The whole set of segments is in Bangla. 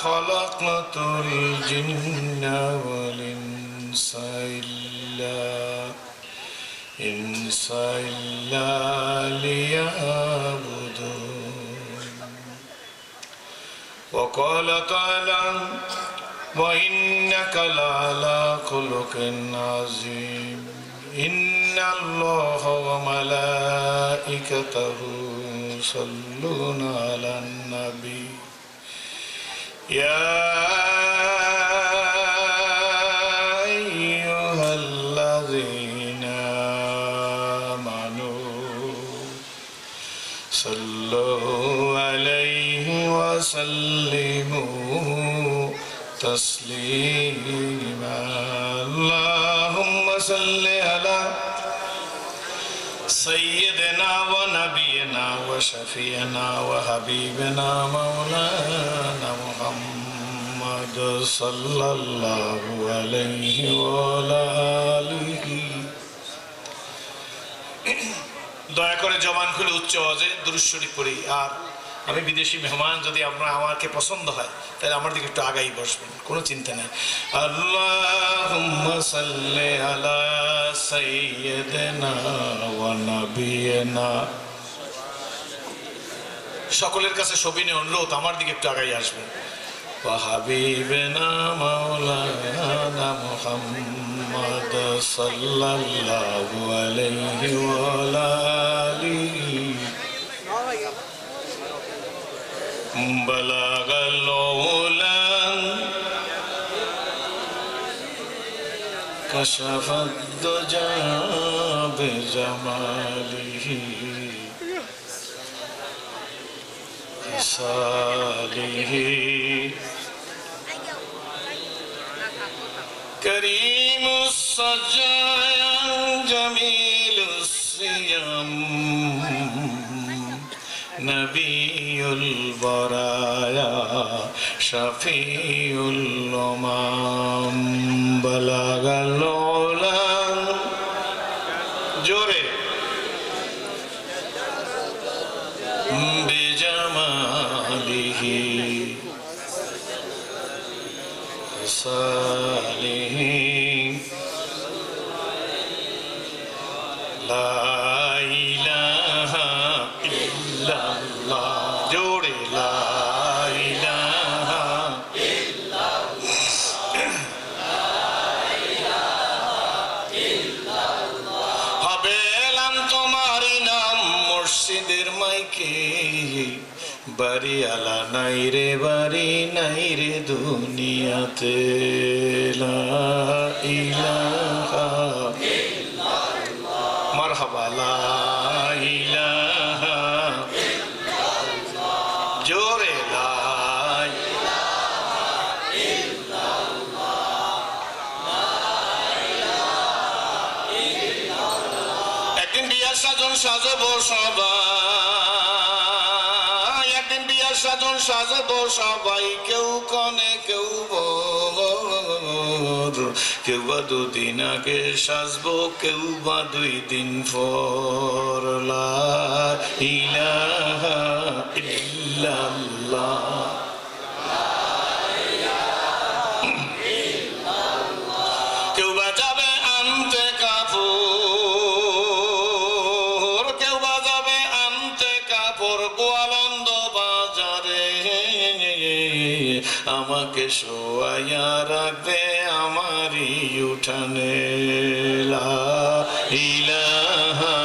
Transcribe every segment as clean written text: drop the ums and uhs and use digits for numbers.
খালাকতুল জিন্না ওয়াল ইনসা ইল্লা লিয়াবুদুন। ওয়া ক্বালা তাআলা ওয়া ইন্নাকা লা'আলা খুলুকিন আযীম। ইন্নাল্লাহা ওয়া মালাইকাতাহু ইউসাল্লুনা আলান নাবী ইয়া আইয়ুহাল্লাযীনা আমানু সাল্লু আলাইহি ওয়া সাল্লিমু তাসলিমা। আল্লাহুম্মা সাল্লি আলা سيدنا ونبينا وشفيعنا وحبيبنا مولانا محمد صلى الله عليه وعلى آله। দয়া করে জবান খুলে উচ্চ আওয়াজে দুরূদ শরীফ পড়ি। আর আমি বিদেশি মেহমান, যদি আপনার আমাকে পছন্দ হয় তাহলে আমার দিকে একটু আগাই বসবেন, কোনো চিন্তা নেই। আল্লাহুম্মা সাল্লি আলা সাইয়্যিদিনা ওয়া নাবিয়িনা। সকলের কাছে সবিনয় অনুরোধ আমার দিকে একটু আগাই আসবেন। ওয়া হাবিবিনা মাওলানা মুহাম্মদ সাল্লাল্লাহু আলাইহি ওয়া আলিহি বালাগাল উলা কাশাফাদ দুজা বিজামালিহি সালিহি করিমুস সাজায়া জামিলুস সিয়াম নবিউল বরায়া শফিউল উমাম বালাগাল উলা জোরে বিজামালিহি সালিহি লা ইলাহা ইল্লাল্লাহ জোরে লা ইলাহা ইল্লাল্লাহ। হবে এলাম তোমারই নাম মুর্শিদের মাইকে, বাড়ি আলা নাই রে বাড়ি নাই রে দুনিয়াতে। লা ইলাহা ইল্লাল্লাহ মারহাবা লা ইলাহা ইল্লাল্লাহ জোরে লা ইলাহা ইল্লাল্লাহ লা ইলাহা ইল্লাল্লাহ। একদিন বিয়ার সাজন সাজাবো সবাই, একদিন বিয়ার সাজন সাজাবো সবাই, কেউ কনে কেউ বর, কেউ বা দুদিন আগে সাজবো কেউ বা 2 দিন পর। লা ইলাহা ইল্লাল্লাহ কেউ বা যাবে আনতে কাপড়, কেউ বা যাবে আনতে কাপড় গোয়ালন্দ বাজারে, আমাকে শোয়াইয়া রাখবে আমারই উঠানে। লা ইলাহা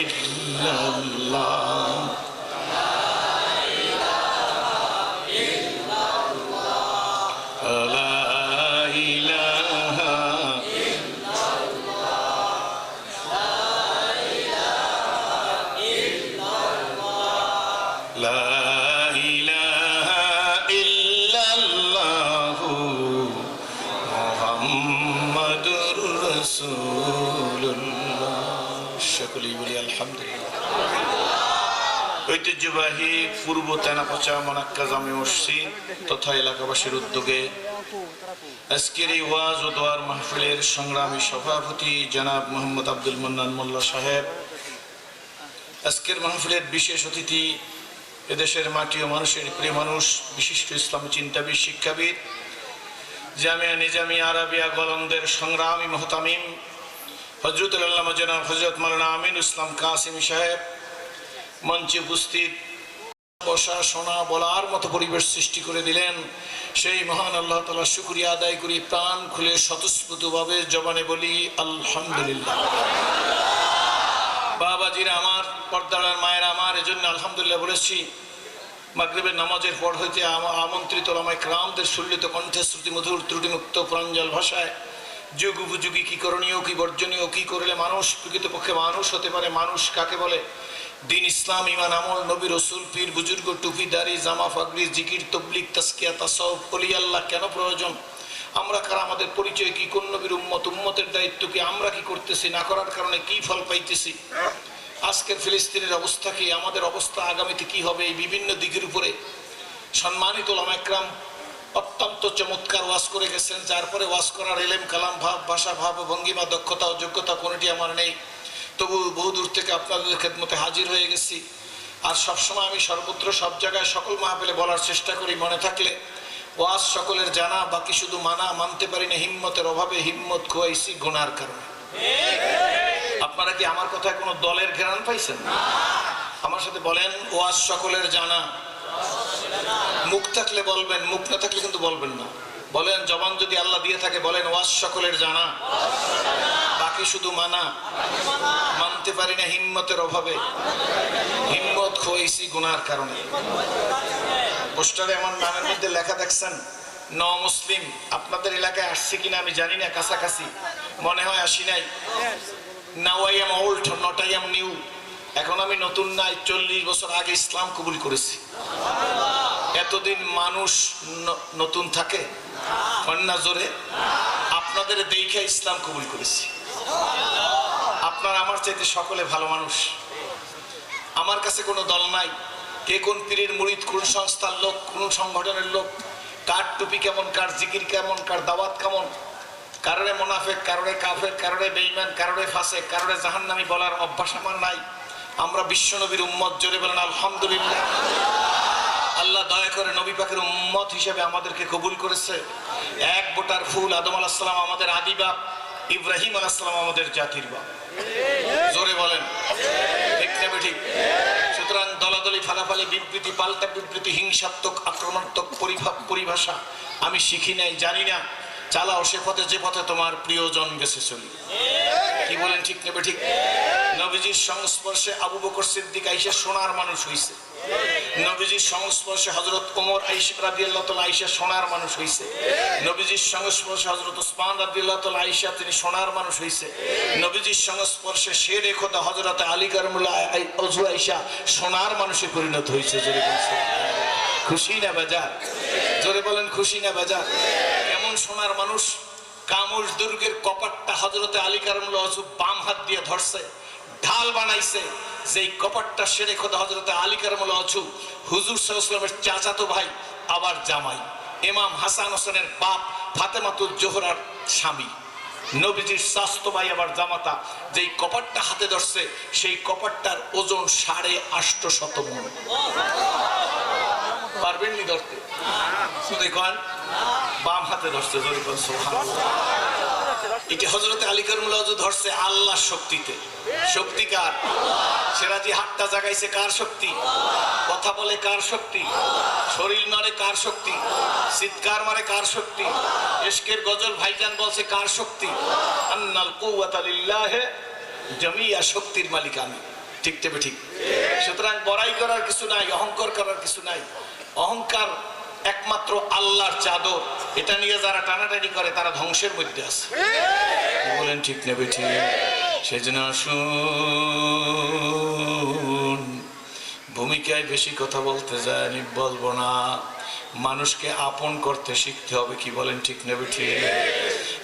ইল্লাল্লাহ লা ইলাহা লা ইলাহা ইল্লাল্লাহু মুহাম্মাদুর রাসূলুল্লাহ। সকলেই বলি আলহামদুলিল্লাহ। ঐতিহ্যবাহী পূর্ব তেনাপচা মনাক্কা জামে মসজিদ তথা এলাকাবাসীর উদ্যোগে আজকের এই ওয়াজ ও দোয়ার মাহফিলের সংগ্রামী সভাপতি জনাব মোহাম্মদ আব্দুল মান্নান মোল্লা সাহেব, আজকের মাহফিলের বিশেষ অতিথি এদেশের মাটি ও মানুষের প্রিয় মানুষ, বিশিষ্ট ইসলামী চিন্তাবিদ, শিক্ষাবিদ, জামিয়া নিজামিয়া আরাবিয়া গোলন্দের সংগ্রামী মুহতামিম হযরত আল্লামা জনাব হযরত মাওলানা আমিনুল ইসলাম কাসেমী সাহেব, মঞ্চে উপস্থিত, বসা শোনা বলার মতো পরিবেশ সৃষ্টি করে দিলেন, সেই মহান আল্লাহ তাআলার শুকরিয়া আদায় করি, প্রাণ খুলে স্বতঃস্ফূর্তভাবে জবানে বলি আলহামদুলিল্লাহ। বাবাজিরা আমার, পর্দার মায়েরা আমার, এজন্য আলহামদুলিল্লাহ বলেছি। মাগরিবের নামাজের পর হইতে আমন্ত্রিত ওলামায়ে কেরামদের সুললিত কণ্ঠে শ্রুতি মধুর ত্রুটিমুক্ত প্রাঞ্জল ভাষায় যুগ উপযোগী কি করণীয়, কি বর্জনীয়, কি করলে মানুষ প্রকৃতপক্ষে মানুষ হতে পারে, মানুষ কাকে বলে, দিন, ইসলাম, ইমান, আমল, নবী, রসুল, পীর, বুজুর্গ, টুপি, দাড়ি, জামা, পাগড়ি, জিকির, তবলিগ, তাসকিয়া, তাসাউফ, ওলি আল্লাহ কেন প্রয়োজন, আমরা কারা, আমাদের পরিচয় কি, কোন নবীর উম্মত, উম্মতের দায়িত্ব কি, আমরা কি করতেছি, না করার কারণে কি ফল পাইতেছি, আজকের ফিলিস্তিনের অবস্থা কি, আমাদের অবস্থা আগামীতে কি হবে, এই বিভিন্ন দিকের উপরে সম্মানিত ওলামায়ে কেরাম অত্যন্ত চমৎকার ওয়াজ করে গেছেন। যার পরে ওয়াজ করার এলেম, কালাম, ভাব, ভাষা, ভাব, ভঙ্গিমা, দক্ষতা ও যোগ্যতা কোনোটি আমার নেই, তবু বহু দূর থেকে আপনাদের খেদমতে হাজির হয়ে গেছি। আর সবসময় আমি সর্বত্র সব জায়গায় সকল মাহফিলে বলার চেষ্টা করি, মনে থাকলে ওয়াজ সকলের জানা, বাকি শুধু মানা, মানতে পারি না হিম্মতের অভাবে, হিম্মত খোয়াইছি গুনার কারণে। আপনারা কি আমার কথায় কোনো দলের ঘেরান পাইছেন? আমার সাথে বলেন, ওয়াজ সকলের জানা। মুখ থাকলে বলবেন, মুখ না থাকলে কিন্তু বলবেন না। বলেন, জবান যদি আল্লাহ দিয়ে থাকে বলেন, ওয়াজ সকলের জানা, বাকি শুধু মানা, মানতে পারি না হিম্মতের অভাবে, হিম্মত খোয়াইছি গুনার কারণে। পোস্টারে আমার নামের মধ্যে লেখা দেখছেন, ন মুসলিম। আপনাদের এলাকায় আসছে কিনা আমি জানি না, কাছাকাছি মনে হয় আসি নাই। Now I am old, not I am new. এখন আমি নতুন নাই, 40 বছর আগে ইসলাম কবুল করেছি। এতদিন মানুষ নতুন থাকে কন্যা জোরে, আপনাদের দেখে ইসলাম কবুল করেছি। আপনারা আমার চাইতে সকলে ভালো মানুষ। আমার কাছে কোনো দল নাই, কে কোন পীরের মুরিদ, কোন সংস্থার লোক, কোন সংগঠনের লোক, কার টুপি কেমন, কার জিকির কেমন, কার দাওয়াত কেমন, কারোরে মুনাফিক, কারোরে কাফের, কারোরে বেঈমান, কারোরে ফাসিক, কারোরে জাহান্নামী বলার অভ্যাস আমার নাই। আমরা বিশ্ব নবীর উম্মত, জোরে বলেন আলহামদুলিল্লাহ। আল্লাহ দয়া করে নবী পাকের উম্মত হিসেবে আমাদেরকে কবুল করেছে। এক বোটার ফুল আদম আলাইহিস সালাম আমাদের আদি বাপ, ইব্রাহিম আলাইহিস সালাম আমাদের জাতির বাপ। জোরে বলেন ঠিক না ঠিক? সুতরাং দলাদলি, ফালাফালি, বিবৃতি, পাল্টা বিবৃতি, হিংসাত্মক, আক্রমণাত্মক পরিভাষা আমি শিখি নাই, জানি না। চালাও সে পথে যে পথে তোমার প্রিয়জন গেছে চলি। কি বলেন ঠিক না ঠিক? নবীজির সংস্পর্শে আবু বকর সিদ্দিক আইসা সোনার মানুষ হইছে। নবীজির সংস্পর্শে হযরত ওমর রাদিয়াল্লাহু তাআলা আইসা সোনার মানুষ হইছে। নবীজির সংস্পর্শে হযরত উসমান রাদিয়াল্লাহু তাআলা আইসা তিনি সোনার মানুষ হইছে। নবীজির সংস্পর্শে শেরে খোদা হযরত আলী কারমুল্লাহ ওযু আইসা সোনার মানুষে পরিণত হইছে। জোরে বলছে খুশি না বাজার? জোরে বলেন খুশি না বাজার? কেমন সোনার মানুষ? কামুজ দুর্গের কপাটটা হযরত আলী কারমুল্লাহ ওযু বাম হাত দিয়ে ধরছে, ঢাল বানাইছে। যেই কপাটটা শেরে খোদা হযরত আলী কারমুল্লাহ ওযু হুজুর সাল্লাল্লাহু আলাইহি ওয়াসাল্লামের চাচাতো ভাই, আবার জামাই, ইমাম হাসান হোসেনের বাপ, ফাতেমাতুল জোহরার স্বামী, নবীজির শাস্তো ভাই আবার জামাতা, যেই কপাটটা হাতে ধরছে সেই কপাটটার ওজন 850 মণ। পারবেন নি ধরতে? দেখুন বাম হাতে ধরছে। এটি হযরত আলী কারমুল্লাহ ওযু ধরছে আল্লাহর শক্তিতে। শক্তি কার? সেরাজি হাতটা জাগাইছে কার শক্তি? কথা বলে কার শক্তি? শরীর নড়ে কার শক্তি? চিৎকার মারে কার শক্তি? ইশকের গজল ভাইজান বলছে কার শক্তি? আন্নাল কুওয়াতা লিল্লাহি জামিয়া, শক্তির মালিক আমি। ঠিক তবে ঠিক। সুতরাং বড়াই করার কিছু নাই, অহংকার করার কিছু নাই। অহংকার একমাত্র আল্লাহর চাদর, এটা নিয়ে যারা টানাটানি করে তারা ধ্বংসের মধ্যে আছে। বলেন ঠিক নেবে ঠিক? সেজন্য আসুন, ভূমিকায় বেশি কথা বলতে যায় আমি বলবো না, মানুষকে আপন করতে শিখতে হবে। কি বলেন ঠিক নেবে ঠিক?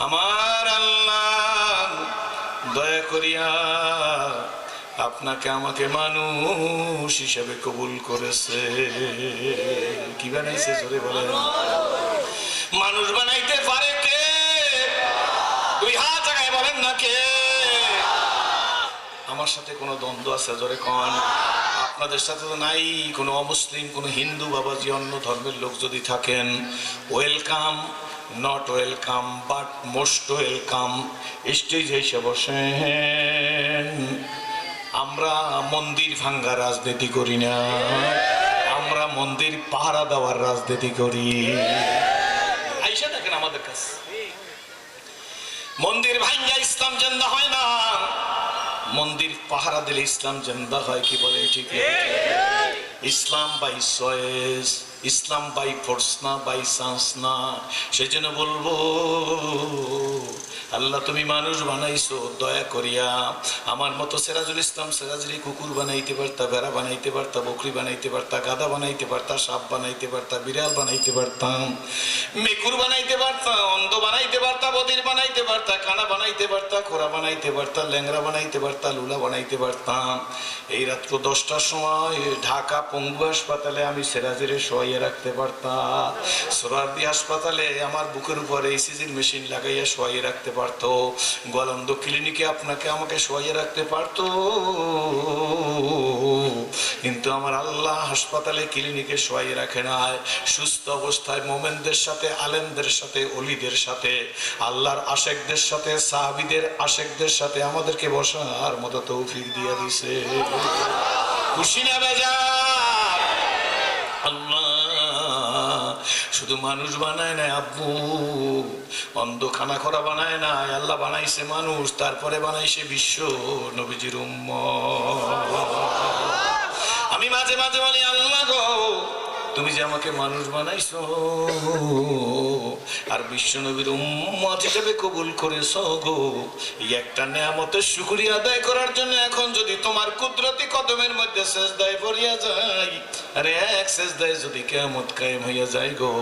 আমার আল্লাহ দয়া করিয়া আপনাকে আমাকে মানুষ হিসেবে কবুল করেছে। কি বানাইছে? জোরে বলেন। মানুষ বানাইতে পারে কে? দুই হাত জায়গায় বলেন না কে? আমার সাথে কোনো দ্বন্দ্ব আছে? জোরে কন। আপনাদের সাথে তো নাই কোনো অমুসলিম, কোনো হিন্দু বাবাজি, অন্য ধর্মের লোক যদি থাকেন, welcome, not welcome but most welcome. স্টেজে এসে বসেন। আমরা মন্দির ভাঙ্গা রাজনীতি করি না, আমরা মন্দির পাহারা দেওয়ার রাজনীতি করি। আইসা দেখেন আমাদের কাছে, মন্দির ভাঙ্গা ইসলাম জিন্দা হয় না, মন্দির পাহারা দিলে ইসলাম জিন্দা হয়। কি বলে ঠিক? Islam by choice, Islam by force না, বাই চান্স না। সেই জন্য বলবো, আল্লাহ তুমি মানুষ বানাইছো, দয়া করিয়া আমার মতো সিরাজুল ইসলাম সিরাজুলি কুকুর বানাইতে পারতা, ভেড়া বানাইতে পারতা, বকরি বানাইতে পারতা, গাধা বানাইতে পারতা, সাপ বানাইতে পারতা, বিড়াল বানাইতে পারতাম, মেকুর বানাইতে পারতা, অন্ধ বানাইতে পারতা, বধির বানাইতে পারতা, কানা বানাইতে পারতা, খোরা বানাইতে পারতা, ল্যাংরা বানাইতে পারতা, লুলা বানাইতে পারতাম। এই রাত্র 10টার সময় ঢাকা পঙ্গু হাসপাতালে আমি সিরাজের শোয়াইয়া রাখতে পারতাম। সোহরাওয়ার্দী হাসপাতালে আমার বুকের উপরে ইসিজির মেশিন লাগাইয়া শোয়াইয়া রাখতে পারতো। গোয়ালন্দ ক্লিনিকে আপনাকে আমাকে শোয়াইয়া রাখতে পারতো। কিন্তু আমার আল্লাহ হাসপাতালে ক্লিনিকে শোয়াইয়া রাখে নাই। সুস্থ অবস্থায় মোমেনদের সাথে, আলেমদের সাথে, অলিদের সাথে, আল্লাহর আশেকদের সাথে, সাহাবীদের আশেকদের সাথে আমাদেরকে বসার মতো তৌফিক দিয়ে দিছে। খুশি না বেজার? আল্লাহ শুধু মানুষ বানায় না আব্বু, অন্ধ খানা খরা বানায় না, আল্লাহ বানাইছে মানুষ, তারপরে বানাইছে বিশ্ব নবীজির উম্মত। আমি মাঝে মাঝে বলি, আল্লাহ গো তুমি যে আমাকে মানুষ বানাইছো আর বিশ্ব নবীর উম্মত হিসেবে কবুল করেছো গো, এই একটা নেয়ামতের শুকরিয়া আদায় করার জন্য এখন যদি তোমার কুদরতি কদমের মধ্যে সেজদায় পড়িয়া যাই, আরে এক সেজদায় যদি কিয়ামত কায়েম হইয়া যায় গো,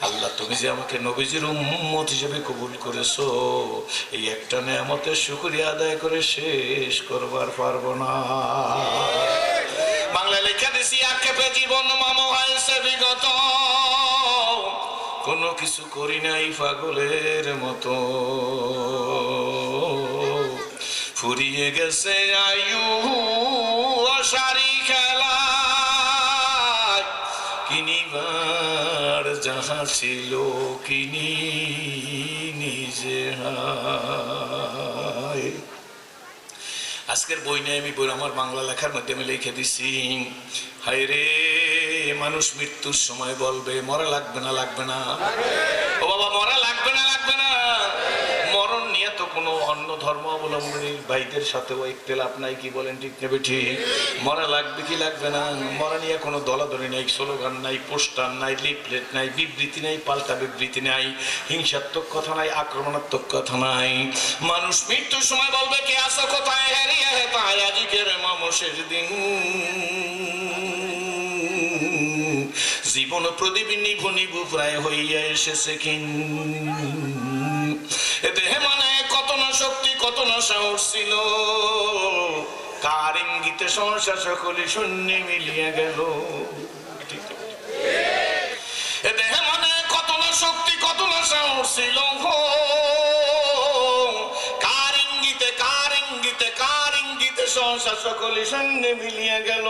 আল্লাহ তুমি যে আমাকে নবীজির উম্মত হিসেবে কবুল করেছো, এই একটা নেয়ামতের শুকরিয়া আদায় করে শেষ করবার পারবো না। বাংলায় লেখা দিছি, আক্ষেপে জীবন মাম হয়েছে বিগত, কোনো কিছু করি নাই পাগলের মতো, ফুরিয়ে গেছে আয়ু আশারি খেলা, কিনিবার যাহা ছিল কিনি নিজে হায়। আজকের বই নিয়ে আমি বই আমার বাংলা লেখার মধ্যে আমি লিখে দিছি, হায় রে মানুষ মৃত্যুর সময় বলবে মরা লাগবে না, লাগবে না, ও বাবা মরা লাগবে না, লাগবে না। মরণ নিয়ে তো কোনো অন্য ধর্ম অবলম্বনী ভাইদের সাথেও ইখতিলাফ নাই, কি বলেন ঠিক নেবে ঠিক? মরা লাগবে কি লাগবে না, মরা নিয়ে কোনো দলাদলি নাই, স্লোগান নাই, পোস্টার নাই, লিফলেট নাই, বিবৃতি নাই, পাল্টা বিবৃতি নাই, হিংসাত্মক কথা নাই, আক্রমণাত্মক কথা নাই। মানুষ মৃত্যুর সময় বলবে কে আসো কোথায়, হারিয়ে হেতায় আজকের মামসের দিন, জীবন প্রদীপ নিভু নিভু প্রায় হইয়া এসেছে কিন, দেহে মানে কত না শক্তি, কত না সাহস ছিল, কার ইঙ্গিতে সংসার সকলে শূন্য মিলিয়ে গেল। দেহে মানে কত না শক্তি, কত না সাহস ছিল, কার ইঙ্গিতে, কার ইঙ্গিতে, কার ইঙ্গিতে সংসার সকলে শূন্য মিলিয়ে গেল।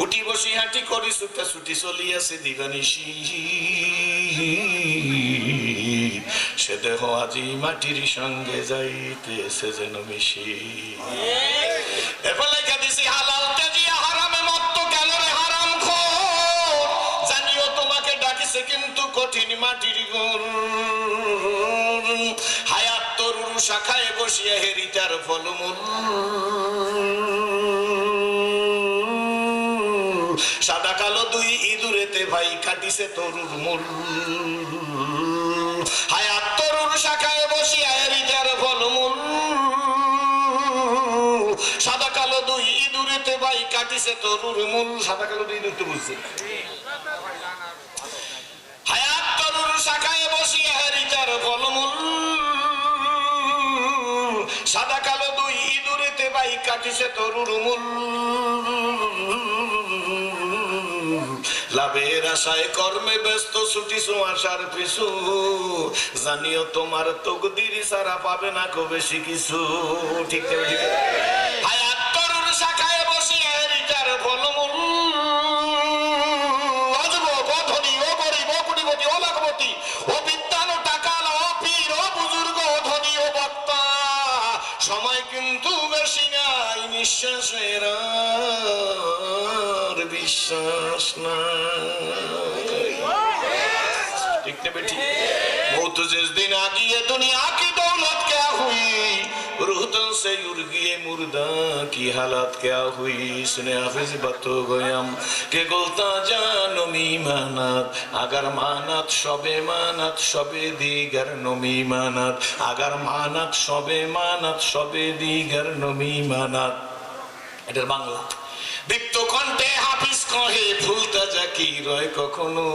উঠি বসি হাঁটি করি ছুটা ছুটি চলিয়াছে দিবানিশি, সে দেহ আজি মাটির সঙ্গে যাইতেছে যেন মিশি। এরপর লেখা দিছি, হালাল তেজিয়া হারামে মত্ত কেন রে হারাম খোর, জানিও তোমাকে ডাকিছে কিন্তু কঠিন মাটির ঘর, হায়াত তরুর শাখায় বসিয়া হেরিতার ফলমূল, সাদা কালো দুই ইঁদুরেতে ভাই কাটিছে তরুর মূল, হায়াত তরুর শাখায় বসিয়া হেরিতার ফলমূল, সাদা কালো দুই ইঁদুরেতে ভাই কাটিছে তরুর মূল। সাদা কালো দুই ইঁদুর তো বুঝছে, হায়াত তরুর শাখায় বসিয়া হেরিতার ফলমূল, সাদা কালো দুই ইঁদুরেতে ভাই কাটিছে তরুর মূল, লাভের আশায় কর্মে ব্যস্ত ছুটিছো আশার পিছু, জানিও তোমার তকদির সারা পাবে না খুব বেশি কিছু। ঠিক ঠিক হায়াত তরুর শাখায় বসিয়া হেরিতার ফলমূল, ठीक ने बेटी मौत जिस दिन आगी है दुनिया की दौलत क्या हुई रूह तन से उड़ गई मुर्दा की हालत क्या हुई सुने हाफिज बातो गोयाम के गोलता जानो मीमानात अगर मानात शबे दीगर नो मीमानात अगर मानात शबे दीगर नो मीमानात এটার বাংলা দীপ্ত কণ্ঠে হাফিজ কহে ভুলতা যা কি রয় কখনো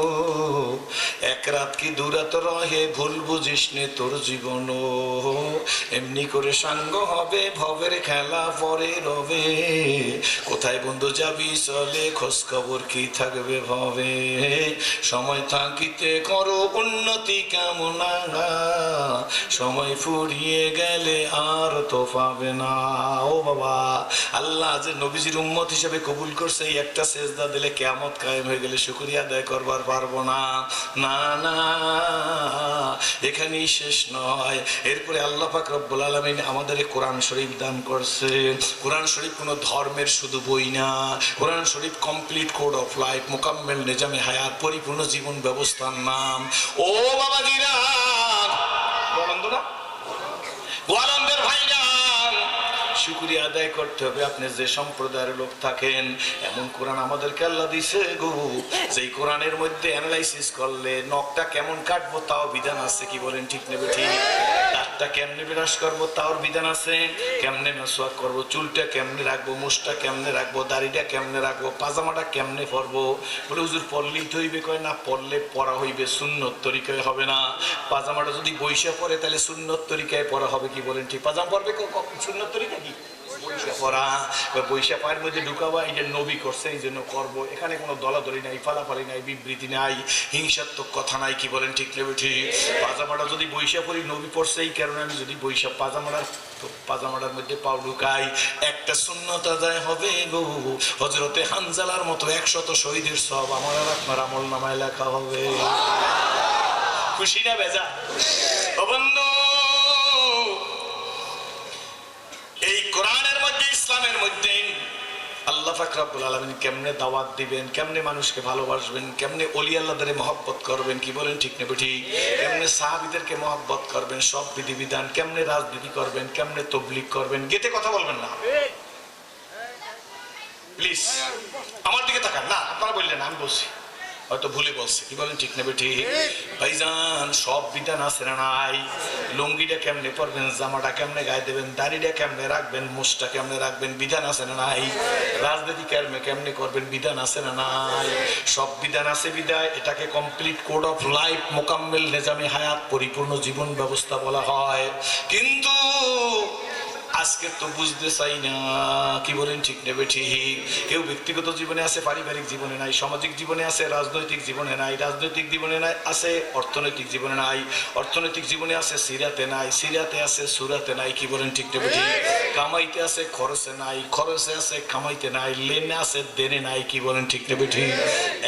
এক রাত কি দুরাত রহে ভুল বুঝিস নে তোর জীবন এমনি করে সাঙ্গ হবে ভবের খেলা পরে রবে কোথায় বন্ধু যাবি চলে খোঁজ খবর কি থাকবে ভবে সময় থাকিতে করো উন্নতি কামনা সময় ফুরিয়ে গেলে আর তো পাবে না ও বাবা আল্লাহ যে নবীজির উম্মত হিসেবে কবুল করছে এই একটা সেজদা দিলে কিয়ামত কায়েম হয়ে গেলে শুকরিয়া আদায় করবার পারবো না না না এখানেই শেষ নয় এরপরে আল্লাহ পাক রব্বুল আলামিন আমাদের কোরআন শরীফ দান করছে কোরআন শরীফ কোনো ধর্মের শুধু বই না কোরআন শরীফ কমপ্লিট কোড অফ লাইফ মোকাম্মেল নিজামে হায়াত পরিপূর্ণ জীবন ব্যবস্থার নাম ও বাবাজিরা বলন্দ না গোয়ালন্দের ভাইরা শুকরিয়া আদায় করতে হবে আপনি যে সম্প্রদায়ের লোক থাকেন এমন কোরআন আমাদেরকে আল্লাহ দিয়েছে গো যেই কোরআনের মধ্যে অ্যানালাইসিস করলে নখটা কেমন কাটবো তাও বিধান আছে কি বলেন ঠিক নেবে ঠিক দাঁতটা কেমনে বিনাশ করবো তাওর বিধান আছে কেমনে মেসওয়াক করবো চুলটা কেমনে রাখবো মুছটা কেমনে রাখবো দাড়িটা কেমনে রাখবো পাজামাটা কেমনে পরবো বলে হুজুর পরলেই তো হইবে কয় না পরলে পরা হইবে সুন্নত তরিকায় হবে না পাজামাটা যদি বৈশা পরে তাহলে সুন্নত তরিকায় পরা হবে কি বলেন ঠিক পাজামা পরবে সুন্নত তরিকা কি বৈশা পরা বৈশা পায়ের মধ্যে ঢুকাবা এই যে নবী করছে এই জন্য করবো এখানে কোনো দলাদলি নাই ফালাফালি নাই বিবৃতি নাই হিংসাত্মক কথা নাই কি বলেন ঠিক নেবে ঠিক পাজামাটা যদি বৈশা পরি নবী পড়ছে এই কারণে আমি যদি বৈশা পাজামাটার মধ্যে পাও ঢুকাই একটা সুন্নত আদায় হবে গো হযরতে হানজালার মতো 100 শহীদের সব আমার আর আপনার আমল নামায় লেখা হবে খুশি না বেজা ও বন্ধু এই কোরআনের মধ্যে ইসলামের মধ্যে আল্লাহ পাক রব্বুল আলামিন কেমনে দাওয়াত দিবেন কেমনে মানুষকে ভালোবাসবেন কেমনে ওলি আল্লাহদের মহব্বত করবেন কি বলেন ঠিক না ঠিক কেমনে সাহাবীদেরকে মহব্বত করবেন সব বিধিবিধান কেমনে রাজনীতি করবেন কেমনে তাবলীগ করবেন গেতে কথা বলবেন না প্লিজ আমার দিকে তাকান না আপনারা বললেন আমি বলছি হয়তো ভুলে বলছে কি বলেন ঠিক নেবে ঠিক ভাইজান সব বিধান আছে না নাই লুঙ্গিটা কেমনে পরবেন জামাটা কেমনে গায়ে দেবেন দাড়িটা কেমনে রাখবেন মুছটা কেমনে রাখবেন বিধান আছে না নাই রাজনীতি কেমনে করবেন বিধান আছে না নাই সব বিধান আছে বিদায় এটাকে কমপ্লিট কোড অফ লাইফ মোকাম্মেল নিজামে হায়াত পরিপূর্ণ জীবন ব্যবস্থা বলা হয় কিন্তু আজকে তো বুঝতে চাই না কি বলেন ঠিক নেবে ঠিক কেউ ব্যক্তিগত জীবনে আছে পারিবারিক জীবনে নাই সামাজিক জীবনে আছে রাজনৈতিক জীবনে নাই রাজনৈতিক জীবনে নাই আছে অর্থনৈতিক জীবনে নাই অর্থনৈতিক জীবনে আছে সিরাতে নাই সিরাতে আছে সুরাতে নাই কি বলেন ঠিক নেবে ঠিক কামাইতে আছে খরচে নাই খরচে আছে কামাইতে নাই লেনে আছে দেনে নাই কি বলেন ঠিক নেবে ঠিক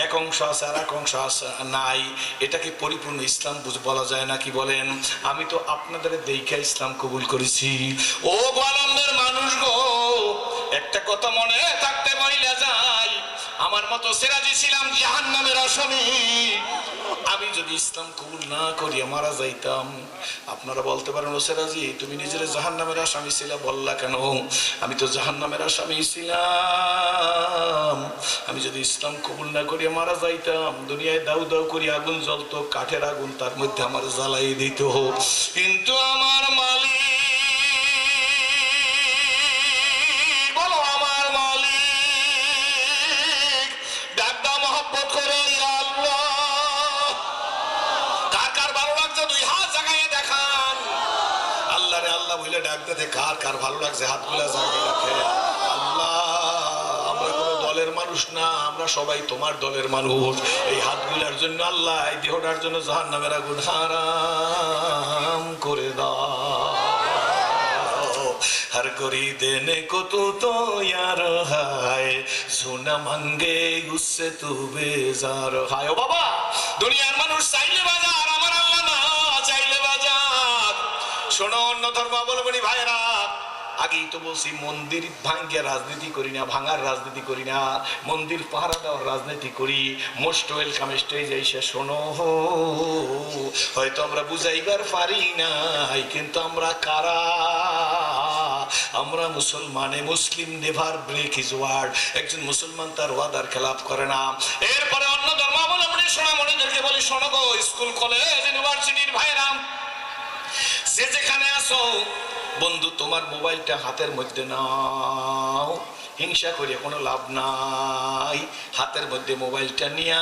এক অংশ আছে আর এক অংশ আছে নাই এটাকে পরিপূর্ণ ইসলাম বলা যায় না কি বলেন আমি তো আপনাদের দেখা ইসলাম কবুল করেছি ও গোয়ালন্দের মানুষ গো একটা কথা মনে থাকতে বইলা যায় আমার মতো সিরাজি ছিলাম জাহান্নামের আসামি আমি যদি ইসলাম কবুল না করিয়া মারা যাইতাম আপনারা বলতে পারেন ও সিরাজি তুমি নিজের জাহান্নামের আসামি ছিলা বললা কেন আমি তো জাহান্নামের আসামি ছিলাম আমি যদি ইসলাম কবুল না করিয়া মারা যাইতাম দুনিয়ায় দাউ দাউ করি আগুন জ্বলতো কাঠের আগুন তার মধ্যে আমার জ্বালাই দিত কিন্তু আমার মালিক কার কার ভালো লাগছে হাতগুলা জায়গায় রাখে আল্লাহ আমরা কোনো দলের মানুষ না আমরা সবাই তোমার দলের মানুষ এই হাতগুলার জন্য আল্লাহ এই দেহটার জন্য জাহান্নামের আগুন হারাম করে দাও हर कोई देने को तू तो यार है सोना मांगे उससे तू बेजार है ओ बाबा दुनियार মানুষ চাইলে বাজার আমার আল্লাহ না চাইলে বাজার শোনো অন্য ধর্মাবলম্বী ভাইরা আগেই তো বলছি মন্দির ভাঙ্গিয়া রাজনীতি করি না, ভাঙার রাজনীতি করি না, মন্দির পাহারা দেওয়ার রাজনীতি করি। মোস্ট ওয়েলকাম স্টেজে এসে শোনো, হয়তো আমরা বুঝাইবার পারি নাই, কিন্তু আমরা কারা? আমরা মুসলমানে, মুসলিম নেভার ব্রেক হিজ ওয়ার্ড। একজন মুসলমান তার ওয়াদার খেলাপ করে না। এরপরে অন্য ধর্মাবলম্বী সোনামণিদেরকে বলি, শোনো গো, স্কুল কলেজ ইউনিভার্সিটির ভাইরা, যে যেখানে আসো, বন্ধু তোমার মোবাইলটা হাতের মধ্যে নাও, হিংসা করে কোনো লাভ নাই। হাতের মধ্যে মোবাইলটা নিয়া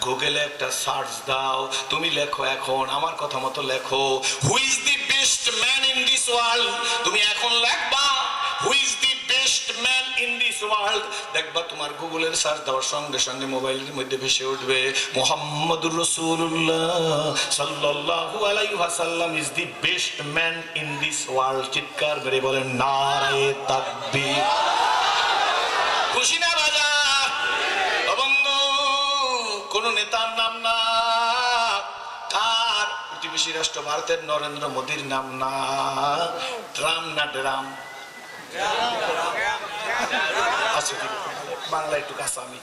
গুগলে একটা সার্চ দাও, তুমি লেখো, এখন আমার কথা মতো লেখো, who is the best man in this world. তুমি এখন লেখবা who is the best man in this world, দেখবা তোমার গুগলের সার্চ দেওয়ার সঙ্গে সঙ্গে মোবাইলের মধ্যে ভেসে উঠবে মুহাম্মাদুর রাসূলুল্লাহ সাল্লাল্লাহু আলাইহি ওয়াসাল্লাম is the best man in this world. চিৎকার করে বলেন নারে তাকবীর। খুশি না বাজা? বন্ধু, কোন নেতার নাম না, কার প্রতিবেশী রাষ্ট্র ভারতের নরেন্দ্র মোদীর নাম না, ড্রাম না ড্রাম, বাংলা একটু কাছে আমি,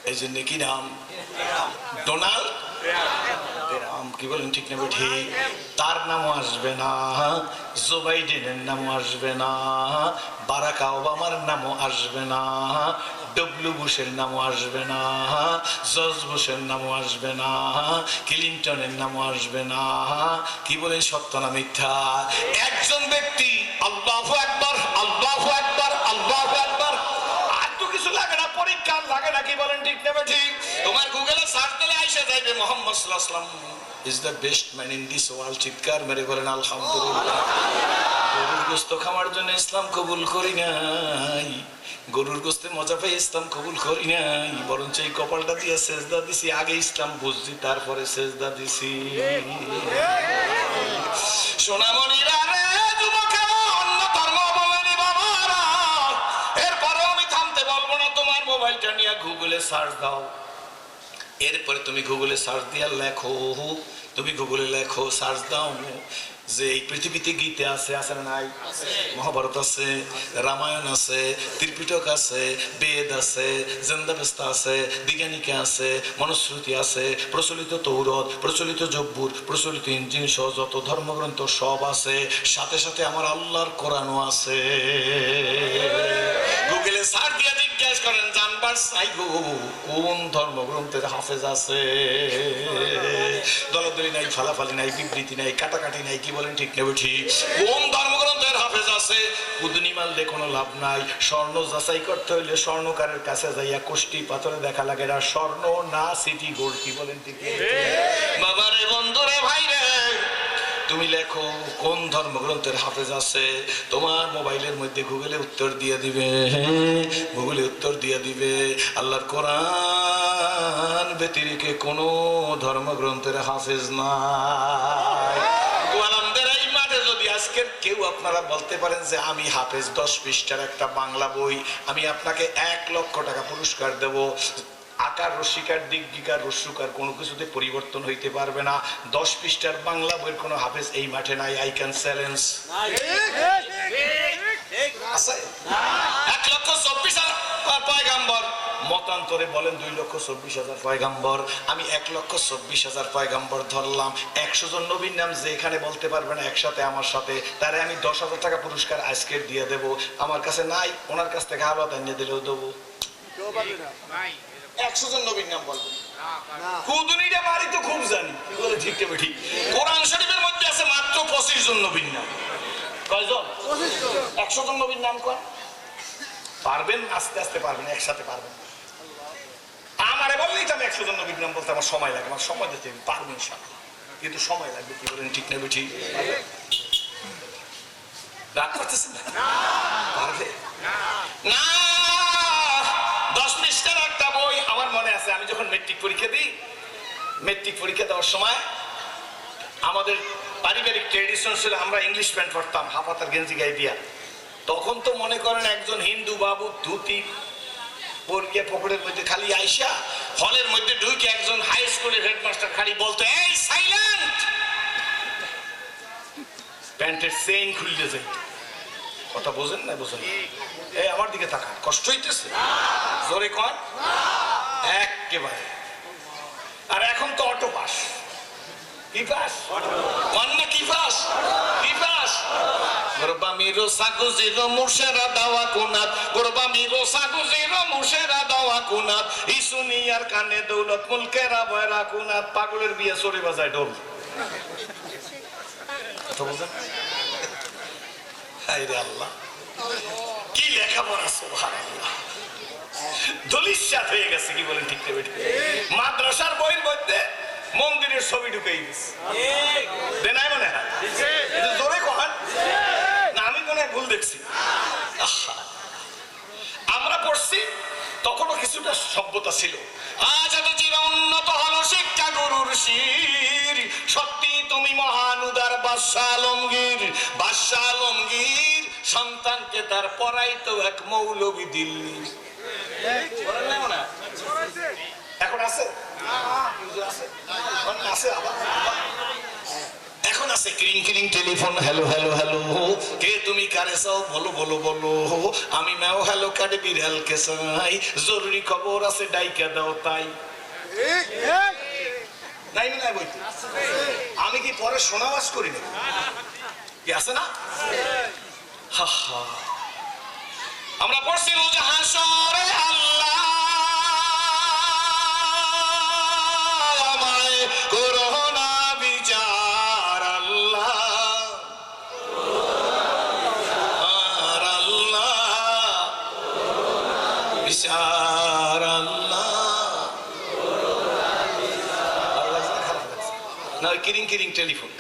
এই জন্য কি নাম, ডোনাল্ড ট্রাম্প। কি বলেন ঠিক না ঠিক? তার নামও আসবে না, জো বাইডেনের নামও আসবে না, বারাক ওবামার নামও আসবে না, ডব্লিউ বুশের নামও আসবে না, জর্জ বুশের নামও আসবে না, ক্লিনটনের নামও আসবে না। কি বলেন সত্য না মিথ্যা? একজন ব্যক্তি, আল্লাহু আকবার, আল্লাহু আকবার, আল্লাহু আকবার, আর তো কিছু লাগে না, পরীক্ষা লাগে না। কি বলেন ঠিক না ঠিক? তোমার গুগলে সার্চ দিলে আইসা যাইবে মুহাম্মদ সাল্লাল্লাহু আলাইহি ওয়াসাল্লাম is the best man in this world. চিৎকার মেরে বলেন আলহামদুলিল্লাহ। গরুর গোশত খাওয়ার জন্য ইসলাম কবুল করি নাই, গরুর গোশতে মজা পেয়ে ইসলাম কবুল করি নাই, বরঞ্চ এই কপালটা দিয়ে সেজদা দিছি। আগে ইসলাম বুঝছি, তারপরে সেজদা দিছি। সোনামণিরা রে, যুবকেরা, অন্য ধর্ম বলেনি বাবারা, এরপরে আমি থামতে বলবো না। তোমার মোবাইলটা নিয়ে গুগলে সার্চ দাও, এরপরে তুমি গুগলে সার্চ দিয়া লেখো, তুমি গুগলে লেখো, সার্চ দাও যে এই পৃথিবীতে গীতা আছে, আছে না নাই? মহাভারত আছে, রামায়ণ আছে, ত্রিপিটক আছে, বেদ আছে, জন্দাবেস্তা আছে, দিগানিকা আছে, মনুস্মৃতি আছে, প্রচলিত তৌরত, প্রচলিত জব্বুর, প্রচলিত ইঞ্জিন সহ যত ধর্মগ্রন্থ সব আছে, সাথে সাথে আমার আল্লাহর কোরআনও আছে। গুগলে সার্চ দিয়ে জিজ্ঞাসা করেন, জানবার চাই গো কোন ধর্মগ্রন্থের হাফেজ আছে। দলাদলি নাই, ফালাফালি নাই, বিবৃতি নাই, কাটাকাটি নাই। কি বলেন ঠিক নেবে ঠিক? কোন ধর্মগ্রন্থের হাফেজ আছে? কুদনি মারলে কোনো লাভ নাই। স্বর্ণ যাচাই করতে হইলে স্বর্ণকারের কাছে যাইয়া কোষ্টি পাথরে দেখা লাগে না, স্বর্ণ না সিটি গোল্ড। কি বলেন ঠিক? বাবারে, বন্ধুরে, ভাইরে, তুমি লেখো কোন ধর্মগ্রন্থের হাফেজ আছে, তোমার মোবাইলের মধ্যে গুগলে উত্তর দিয়ে দিবে, গুগলে উত্তর দিয়ে দিবে আল্লাহর কোরআন ব্যতিরেকে কোন ধর্মগ্রন্থের হাফেজ নাই। গোয়ালামদের এই মাঠে যদি আজকের কেউ আপনারা বলতে পারেন যে আমি হাফেজ 10 পৃষ্ঠার একটা বাংলা বই, আমি আপনাকে 1 লক্ষ টাকা পুরস্কার দেব। আকার রসিকার দিকগিকার রস্যকার কোনো কিছুতে পরিবর্তন হইতে পারবে না। 10 পৃষ্ঠার বাংলা বইয়ের কোনো হাফেজ এই মাঠে নাই। I can challenge. 1,24,000 পয়গাম্বর, মতান্তরে বলেন 2,24,000 পয়গাম্বর। আমি 1,24,000 পয়গাম্বর ধরলাম। 100 জন নবীর নাম যে এখানে বলতে পারবে না একসাথে আমার সাথে, তারে আমি 10,000 টাকা পুরস্কার আজকের দিয়ে দেব। আমার কাছে নাই, ওনার কাছ থেকে আলাদা এনে দিলেও দেবো। 100 জন নবীর নাম বলবেন, কুদুনিটা বাড়ি তো খুব জানি। কি বলে ঠিক তবে ঠিক? কোরআন শরীফের মধ্যে আছে মাত্র 25 জন নবীর নাম। কয়জন? 100 জন নবীর নাম কর পারবেন, আস্তে আস্তে পারবেন, একসাথে পারবেন। আমারে বললেই তো আমি 100 জন নবীর নাম বলতে আমার সময় লাগে, আমার সময় দিতে পারবো ইনশাআল্লাহ, কিন্তু সময় লাগবে। কি বলেন ঠিক নেবে ঠিক? রাগ করতেছেন না? পারবে না। 10 পৃষ্ঠার একটা বই আমার মনে আছে, আমি যখন মেট্রিক পরীক্ষা দিই, মেট্রিক পরীক্ষা দেওয়ার সময় আমাদের পারিবারিক ট্রেডিশন ছিল আমরা ইংলিশ প্যান্ট পরতাম, হাফাতার গেঞ্জি গায়ে দিয়া। তখন তো মনে করেন একজন হিন্দু বাবু ধুতি পরিয়ে পকেটের মধ্যে খালি আইসা হলের মধ্যে ঢুকে একজন হাই স্কুলের হেডমাস্টার খালি বলতো, এই সাইলেন্ট, প্যান্টের চেইন খুললে যাইত। কথা বোঝেন না? বোঝেন না? এই আমার দিকে তাকান, কষ্ট হইতেছে? জোরে কন। একেবারে। আর এখন তো অটো পাস। কি পাস? কন না কি পাস? কি পাস? গরবা মিরো সাগুজিরো মুর্শেরা দাওয়া কুনাত, গরবা মিরো সাগুজিরো মুর্শেরা দাওয়া কুনাত, ইসুনিয়ার কানে দৌলত মুলকেরা বয়রা কুনাত। পাগলের বিয়ে সরে বাজায় ঢোল। কথা বুঝেন? হায় রে আল্লাহ, কি লেখাপড়া! সুবহানাল্লাহ, দলিশাত হয়ে গেছে। কি বলেন? ঠিক না? মাদ্রাসার বইয়ের মধ্যে মন্দিরের ছবি ঢুকাই দিচ্ছে। দেনাই মনে হয় জোরে কহান না, আমি মনে হয় ভুল দেখছি। আমরা পড়ছি তখনও কিছুটা সভ্যতা ছিল। আজ এত চির উন্নত হলো শিক্ষা গুরুর শির। সত্যি তুমি মহান উদার বাদশাহ আলমগীর। বাদশাহ আলমগীর সন্তানকে তার পড়াইতো এক মৌলবী দিল্লি। এখন আছে? এখন আছে ক্রিং ক্রিং টেলিফোন। হ্যালো হ্যালো হ্যালো, কে তুমি কারে চাও? বলো বলো বলো। আমি ম্যাও হ্যালো কাটে বিড়ালকে চাই, জরুরি খবর আছে ডাইকা দাও তাই। নাই নাই বইতে আমি কি পরে শোনাবাস করি না? কি আছে না? হা হা, আমরা পড়ছি রোজ হাসরে আল্লাহ কিরিং কিরিং টেলিফোন,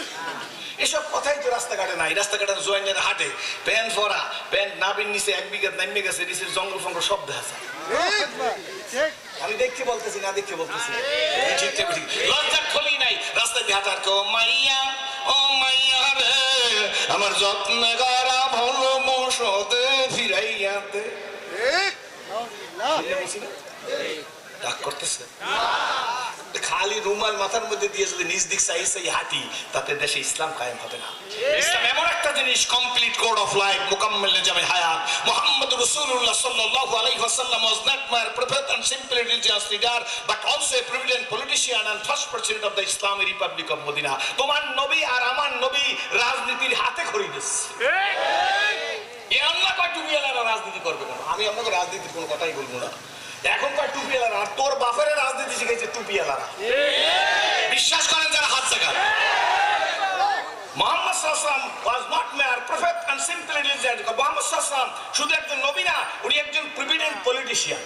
এসব কথাই তো রাস্তাঘাটে নাই। রাস্তাঘাটে জয়েনের হাটে প্যান্ট ভরা, প্যান্ট নাবির নিচে 1 বিঘা নামে গেছে, নিচের জঙ্গল ফঙ্গল সব দেখা যায়। আমি দেখতে বলতেছি না, দেখতে বলতেছি লজ্জার থলি নাই। রাস্তায় হাঁটার কেউ মাইয়া ও মাইয়া রে আমার যত্ন করা ভালো মশতে ফিরাইয়াতে। রাগ করতেছে? খালি রুমাল মাথার মধ্যে দিয়ে যদি নিজ দিক চাই চাই হাঁটি, তাতে দেশে ইসলাম কায়েম হবে না। ইসলাম এমন একটা জিনিস, কমপ্লিট কোড অফ লাইফ, মুকাম্মিল নিজামে হায়াত। মুহাম্মদ রাসূলুল্লাহ সাল্লাল্লাহু আলাইহি ওয়াসাল্লাম was not mere prophet and simple religious leader but also a prominent politician and first president of the Islamic Republic of Medina. তোমার নবী আর আমার নবী রাজনীতির হাতে খড়ি দিচ্ছে। এই আল্লাহ কয় টুপিওয়ালারা রাজনীতি করবে কেন? আমি আপনাকে রাজনীতির কোনো কথাই বলবো না। এখন কয় টুপিওয়ালারা, আর তোর বাপের রাজনীতি শিখাইছে টুপিওয়ালারা। বিশ্বাস করেন যারা হাত জাগান। মুহাম্মদ সাল্লাল্লাহু আলাইহি ওয়াসাল্লাম was not mere prophet and simple religious. Muhammad সাল্লাল্লাহু আলাইহি ওয়াসাল্লাম শুধু একজন নবী না, উনি একজন প্রভিডেন্ট পলিটিশিয়ান।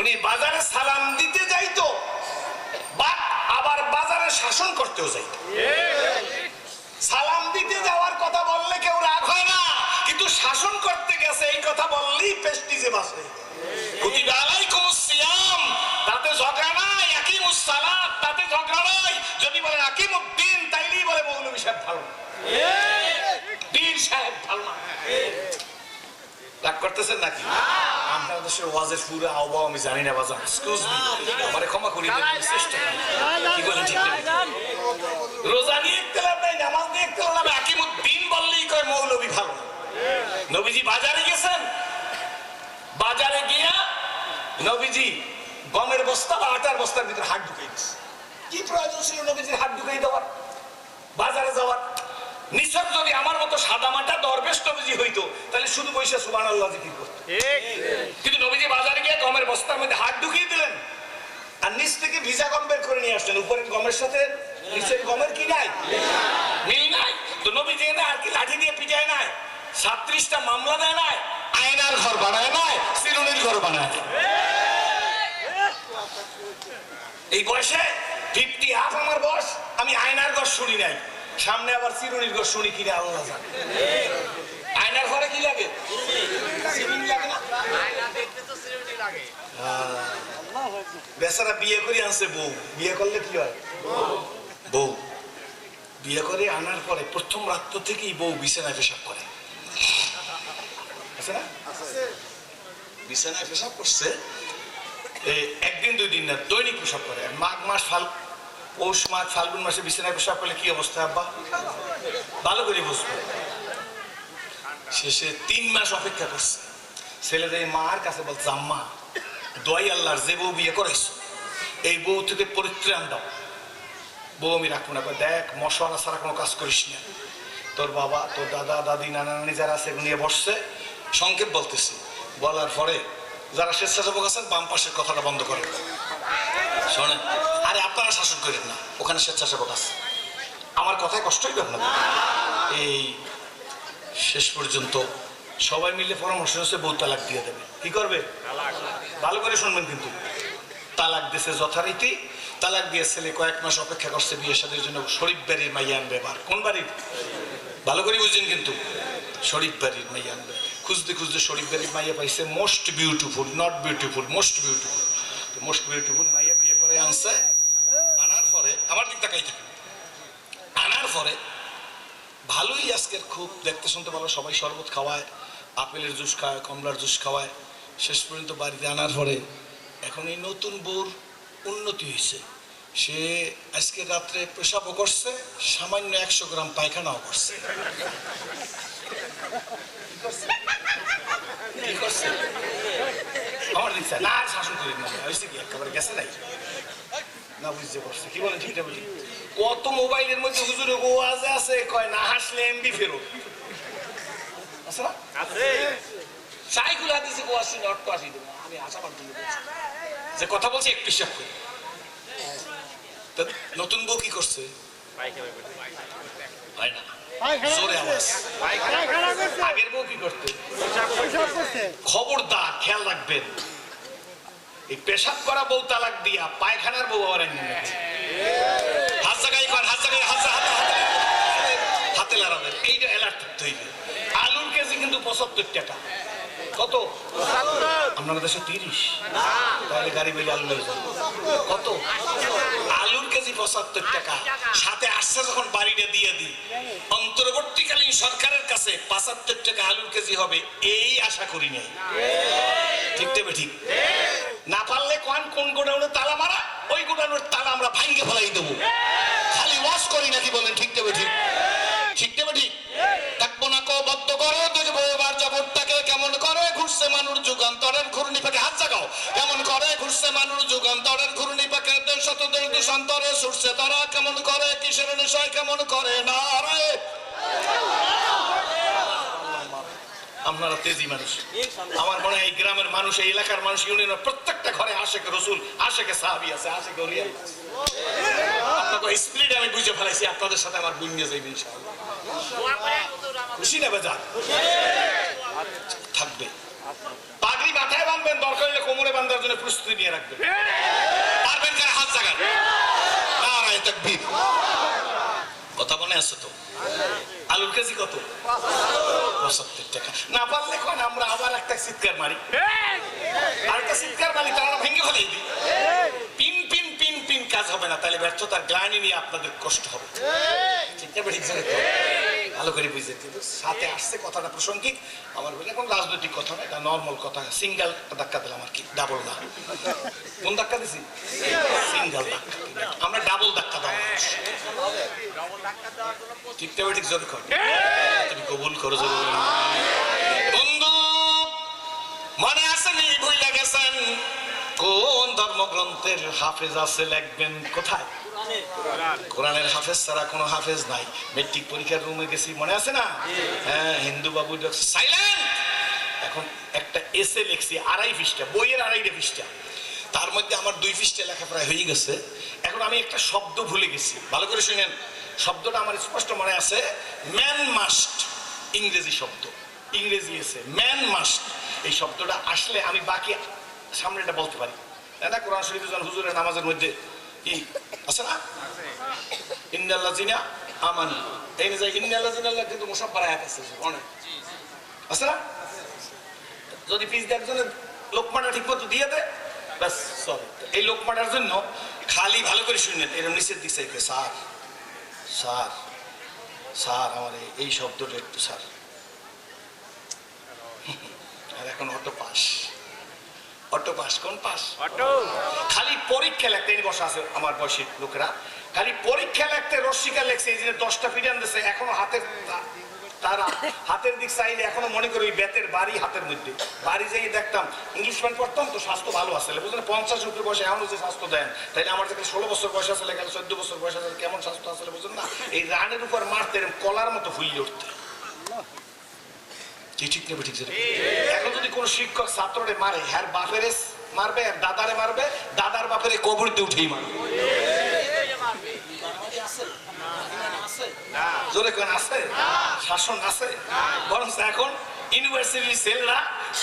উনি বাজারে সালাম দিতে যাইতো, বাট আবার বাজারে শাসন করতেও যাইতো। সালাম দিতে যাওয়ার কথা বললে কেউ রাগ হয় না, কিন্তু শাসন করতে গেছে এই কথা বললেই প্রেস্টিজে বাসে। কুতিবা আলাইকুমুস সিয়াম, তাতে ঝগড়া নাই। আকিমুস সালাত, তাতে ঝগড়া নাই। যদি বলে আকিমুদ্দিন, তাইলেই বলে মৌলভী সাহেব ভালো না, পীর সাহেব ভালো না। রাগ করতেছেন নাকি? আপনার দেশের ওয়াজের পুরো আহ্বান আমি জানি না বাজান, এক্সকিউজ মি, আমারে ক্ষমা করে দেবেন, চেষ্টা করেন। কি বলেন? ঠিক না? রোজা নিয়ে ইখতিলাফ নাই, নামাজ নিয়ে ইখতিলাফ নাই, আকিমুদ্দিন বললেই কয় মৌলভী ভালো না। নবীজি বাজারে গেছেন, বাজারে গিয়া নবীজি গমের বস্তা বা আটার বস্তার ভিতরে হাত ঢুকাই দিচ্ছে। কি প্রয়োজন ছিল নবীজির হাত ঢুকাই দেওয়ার, বাজারে যাওয়ার? নিছক যদি আমার মতো সাদা মাটা দরবেশ নবীজি হইতো, তাহলে শুধু বৈশা সুবহানাল্লাহ জিকির করতো। কিন্তু নবীজি বাজারে গিয়ে গমের বস্তার মধ্যে হাত ঢুকিয়ে দিলেন, আর নিচ থেকে ভিজা গম বের করে নিয়ে আসলেন। উপরের গমের সাথে নিচের গমের কি নাই? মিল নাই। তো নবীজি আর কি লাঠি দিয়ে পিটায় নাই, 37টা মামলা দেয় নাই, আয়নার ঘর বানায় নাই, চিরুনির ঘর বানায়। এই বয়সে 50 হাফ আমার বয়স, আমি আয়নার ঘর শুনি নাই, সামনে আবার চিরুনির ঘর শুনি কিনা আল্লাহ জানে। আয়নার ঘরে কি লাগে? চিরুনি লাগে না? আয়না দেখতে তো চিরুনি লাগে। বেচারা বিয়ে করে আনছে বউ, বিয়ে করলে কি হয়? বউ বিয়ে করে আনার পরে প্রথম রাত্র থেকেই বউ বিছানায় পেশাব করে। আছে না? বিছানায় পেশাব করছে, একদিন 2 দিন না, দৈনিক পেশাব করে। মাঘ মাস, পৌষ মাস, ফাল্গুন মাসে বিছানায় পেশাব করলে কি অবস্থা আব্বা? ভালো করে বুঝবো। শেষে 3 মাস অপেক্ষা করছে। ছেলেদের মার কাছে বলছে, আম্মা দোয়াই আল্লাহর, যে বউ বিয়ে করাইছো এই বউ থেকে পরিত্রাণ দাও। বউ আমি রাখবো না। দেখ মশলা ছাড়া কোনো কাজ করিস না। তোর বাবা, তোর দাদা দাদি, নানা নানি যারা আছে নিয়ে বসছে, সংক্ষেপ বলতেছি। বলার পরে যারা স্বেচ্ছাসেবক আছেন বাম পাশের কথাটা বন্ধ করেন, শোনেন। আরে আপনারা শাসন করেন না, ওখানে স্বেচ্ছাসেবক আছে। আমার কথায় কষ্ট হইবে আপনাদের। এই শেষ পর্যন্ত সবাই মিলে পরামর্শ হচ্ছে বউ তালাক দিয়ে দেবে। কি করবে? ভালো করে শুনবেন কিন্তু। তালাক দিয়েছে যথারীতি। তালাক দিয়ে ছেলে কয়েক মাস অপেক্ষা করছে বিয়ে শাদীর জন্য। শরীফ বাড়ির মাইয়া আনবে। এবার কোন বাড়ির? ভালো করে বুঝছেন কিন্তু। শরীফ বাড়ির মাইয়া আনবে। খুঁজতে খুঁজতে শরীফ বাড়ির মাইয়া পাইছে most beautiful, not beautiful, most beautiful. Most beautiful মাইয়া বিয়ে করে আনছে। আনার পরে আমার দিক তাকাই থাকে। আনার পরে ভালোই আজকের খুব দেখতে শুনতে ভালো, সবাই শরবত খাওয়ায়, আপেলের জুস খাওয়ায়, কমলার জুস খাওয়ায়। শেষ পর্যন্ত বাড়িতে আনার পরে এখন এই নতুন বউর উন্নতি হয়েছে। সে আজকে রাত্রে পেশাবও করছে, সামান্য 100 গ্রাম পায়খানাও করছে। কি করছে? আমার দিচ্ছে না, শাসন করি না, হয়েছে কি একেবারে গেছে নাই না, বুঝতে পারছে। কি বলেন? ঠিকঠাক বুঝি। কত মোবাইলের মধ্যে হুজুরে গো আজে আছে, কয় না হাসলে এমবি ফেরত আছে না? সাইকুল হাদিসে গো আসি না, অট্ট আসি দেবো। আমি আশাবাদ যে কথা বলছি একটু হিসাব করি। নতুন বউ কি করছে? হয় না, জোরে আওয়াজ। আগের বউ কি করতে? খবরদার খেয়াল রাখবেন, এই পেশাব করা বউ তালাক দিয়া পায়খানার বউ আবার হাত জায়গায় কর, হাত জায়গায় হাতে লাগাবেন। এইটা অ্যালার্ট থাকতে হইবে। আলুর কেজি কিন্তু 75 টাকা। কত? আপনার দেশে 30। তাহলে গাড়ি বেলে আলু নিয়ে যান। কত? আলুর কেজি 75 টাকা। সাথে আসছে যখন বাড়িটা দিয়ে দিই, অন্তর্বর্তীকালীন সরকারের কাছে 75 টাকা আলুর কেজি হবে এই আশা করি নাই। ঠিক দেবে? ঠিক না পারলে কোন গোডাউনে তালা মারা, ওই গোডাউনের তালা আমরা ভাঙ্গে ফেলাই দেবো। খালি ওয়াশ করি নাকি বলেন? ঠিক দেবে? ঠিক ঠিক দেবে? ঠিক থাকবো না কো বদ্ধ করো। দেখবো এবার জগৎটাকে কেমন করে ঘুরছে মানুষ যুগান্তরের ঘূর্ণি পাকে। হাত জাগাও। কেমন করে ঘুরছে মানুষ যুগান্তরের ঘূর্ণি পাকে। শতদের দেশান্তরে ছুটছে তারা কেমন করে, কিসের নেশায় কেমন করে না রে। আপনারা তেজি মানুষ। আমার মনে হয় এই গ্রামের মানুষ, এই এলাকার মানুষ, ইউনিয়নের প্রত্যেকটা ঘরে আশেকে রসুল, আশেকে সাহাবী আছে, আশেকে ওলিয়া আছে। আপনাকে স্পিরিট আমি বুঝে ফেলাইছি। আপনাদের সাথে আমার বুঝিয়ে যাইবে ইনশাআল্লাহ। খুশি না বেজা? থাকবে। পাগড়ি মাথায় বাঁধবেন, দরকার হলে কোমরে বাঁধার জন্য প্রস্তুতি নিয়ে রাখবেন। পারবেন কারা? হাত জাগান। নারায়ে তাকবীর। কথা মনে আছে তো? আলুর কেজি কত? 75 টাকা। না পারলে কোন আমরা আবার একটা চিৎকার মারি, আর একটা চিৎকার মারি, তারা ভেঙে ফেলে দিই। পিন পিন পিন পিন কাজ হবে না। তাহলে ব্যর্থতার গ্লানি নিয়ে আপনাদের কষ্ট হবে। ঠিক না? ঠিক আছে, ভালো করে বুঝতে। কিন্তু সাথে আসছে কথাটা প্রাসঙ্গিক। আমার বলে এখন রাজনৈতিক কথা না, এটা নর্মাল কথা। সিঙ্গেল ধাক্কা দিলাম আর কি, ডাবল না। কোন ধাক্কা দিছি? সিঙ্গেল ধাক্কা। আমরা ডাবল ধাক্কা দাও। ঠিক না? ঠিক জোরে কর। তুমি কবুল করো জোরে। বন্ধু মনে আছে নি? ভুলে গেছেন কোন ধর্মগ্রন্থের হাফেজ আছে? লিখবেন কোথায়? কোরআনের হাফেজ ছাড়া কোনো হাফেজ নাই। মেট্রিক পরীক্ষার রুমে গেছি, মনে আছে না? হ্যাঁ, হিন্দু বাবু সাইলেন্ট। এখন একটা এসে লিখছি 2.5 পৃষ্ঠা, বইয়ের 2.5 পৃষ্ঠা। তার মধ্যে আমার 2 পৃষ্ঠা লেখা প্রায় হয়ে গেছে। এখন আমি একটা শব্দ ভুলে গেছি, ভালো করে শুনেন। শব্দটা আমার স্পষ্ট মনে আছে, ম্যান মাস্ট। ইংরেজি শব্দ, ইংরেজি এসে ম্যান মাস্ট। এই শব্দটা আসলে আমি বাকি সামনেটা বলতে পারি, তাই না? কোরআন শরীফে যখন হুজুরের নামাজের মধ্যে কি আছে না? ইন্নাল্লাযিনা আমানু, এই যে ইন্নাল্লাযিনা, কিন্তু মুসাফফার আয়াত আছে অনেক, আছে না? যদি পিস একজনের লোকমাটা ঠিক মতো দিয়ে দেয়, ব্যাস সরি। এই লোকমাটার জন্য খালি ভালো করে শুনেন, এরকম নিচের দিক থেকে স্যার স্যার স্যার আমার এই শব্দটা একটু স্যার। আর এখন অটো পাস, অটো পাস। কোন পাস? অটো। খালি পরীক্ষা লিখতে বসা আছে আমার বয়সী লোকেরা, খালি পরীক্ষা লিখতে রসিকা লেখছে। এই যে 10টা ফিডান দিচ্ছে, এখনো হাতে তার হাতের দিক চাইলে এখনো মনে করি বেতের বাড়ি হাতের মধ্যে বাড়ি যেয়ে দেখতাম ইংলিশ প্যান্ট পড়তাম তো স্বাস্থ্য ভালো আসলে বুঝলেন 50 উপরে বয়সে এখনো যে স্বাস্থ্য দেন তাইলে আমার থেকে 16 বছর বয়স আসলে গেল 14 বছর বয়স আসলে কেমন স্বাস্থ্য আসলে বুঝলেন না এই রানের উপর মারতে কলার মতো ফুলিয়ে উঠতে কি ঠিক নেবে ঠিক এখন যদি কোনো শিক্ষক ছাত্ররে মারে হ্যার বাপেরে মারবে আর দাদারে মারবে দাদার বাপেরে কবরতে উঠেই মারবে জোরে কোন আছে শাসন আছে বরং এখন ইউনিভার্সিটির ছেলেরা